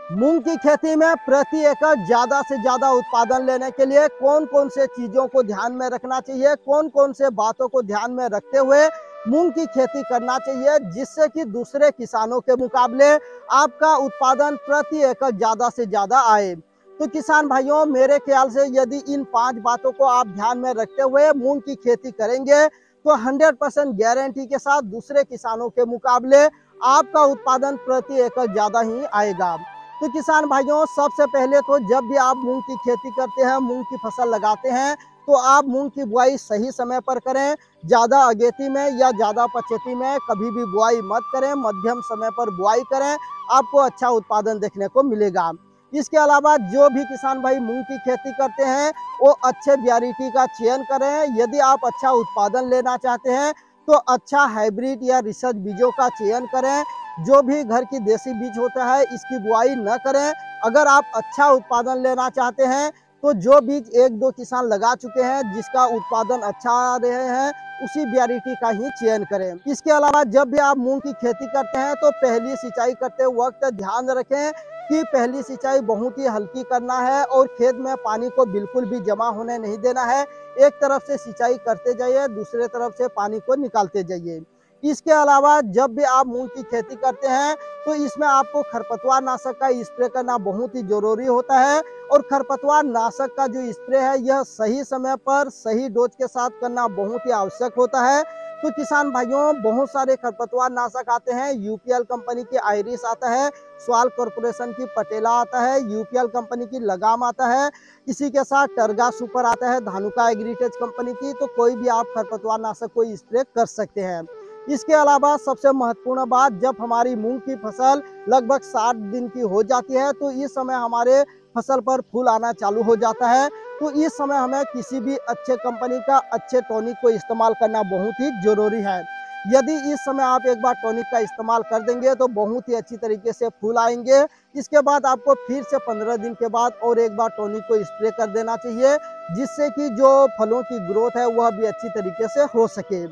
मूंग की खेती में प्रति एकड़ ज्यादा से ज्यादा उत्पादन लेने के लिए कौन कौन से चीजों को ध्यान में रखना चाहिए, कौन कौन से बातों को ध्यान में रखते हुए मूंग की खेती करना चाहिए, जिससे कि दूसरे किसानों के मुकाबले आपका उत्पादन प्रति एकड़ ज्यादा से ज्यादा आए। तो किसान भाइयों, मेरे ख्याल से यदि इन 5 बातों को आप ध्यान में रखते हुए मूंग की खेती करेंगे तो 100% गारंटी के साथ दूसरे किसानों के मुकाबले आपका उत्पादन प्रति एकड़ ज्यादा ही आएगा। तो किसान भाइयों, सबसे पहले तो जब भी आप मूंग की खेती करते हैं, मूंग की फसल लगाते हैं, तो आप मूंग की बुआई सही समय पर करें। ज़्यादा अगेती में या ज़्यादा पछेती में कभी भी बुआई मत करें, मध्यम समय पर बुआई करें, आपको अच्छा उत्पादन देखने को मिलेगा। इसके अलावा जो भी किसान भाई मूंग की खेती करते हैं, वो अच्छे वैरायटी का चयन करें। यदि आप अच्छा उत्पादन लेना चाहते हैं तो अच्छा हाइब्रिड या रिसर्च बीजों का चयन करें। जो भी घर की देसी बीज होता है, इसकी बुआई न करें। अगर आप अच्छा उत्पादन लेना चाहते हैं तो जो बीज 1-2 किसान लगा चुके हैं, जिसका उत्पादन अच्छा आ रहे हैं, उसी वैरायटी का ही चयन करें। इसके अलावा जब भी आप मूंग की खेती करते हैं तो पहली सिंचाई करते वक्त ध्यान रखें कि पहली सिंचाई बहुत ही हल्की करना है और खेत में पानी को बिल्कुल भी जमा होने नहीं देना है। एक तरफ से सिंचाई करते जाइए, दूसरे तरफ से पानी को निकालते जाइए। इसके अलावा जब भी आप मूंग की खेती करते हैं तो इसमें आपको खरपतवार नाशक का स्प्रे करना बहुत ही जरूरी होता है। और खरपतवार नाशक का जो स्प्रे है, यह सही समय पर सही डोज के साथ करना बहुत ही आवश्यक होता है। तो किसान भाइयों, बहुत सारे खरपतवार नाशक आते हैं। यूपीएल कंपनी की आयरिस आता है, स्वाल कॉर्पोरेशन की पटेला आता है, यूपीएल कंपनी की लगाम आता है, इसी के साथ टर्गा सुपर आता है धानुका एग्रीटेज कंपनी की। तो कोई भी आप खरपतवार नाशक को स्प्रे कर सकते हैं। इसके अलावा सबसे महत्वपूर्ण बात, जब हमारी मूंग की फसल लगभग 60 दिन की हो जाती है तो इस समय हमारे फसल पर फूल आना चालू हो जाता है। तो इस समय हमें किसी भी अच्छे कंपनी का अच्छे टॉनिक को इस्तेमाल करना बहुत ही जरूरी है। यदि इस समय आप एक बार टॉनिक का इस्तेमाल कर देंगे तो बहुत ही अच्छी तरीके से फूल आएंगे। इसके बाद आपको फिर से 15 दिन के बाद और एक बार टॉनिक को स्प्रे कर देना चाहिए, जिससे कि जो फलों की ग्रोथ है वह भी अच्छी तरीके से हो सके।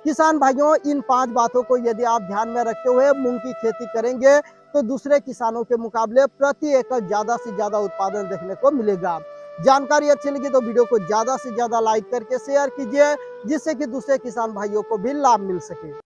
किसान भाइयों, इन 5 बातों को यदि आप ध्यान में रखते हुए मूंग की खेती करेंगे तो दूसरे किसानों के मुकाबले प्रति एकड़ ज्यादा से ज्यादा उत्पादन देखने को मिलेगा। जानकारी अच्छी लगी तो वीडियो को ज्यादा से ज्यादा लाइक करके शेयर कीजिए, जिससे कि दूसरे किसान भाइयों को भी लाभ मिल सके।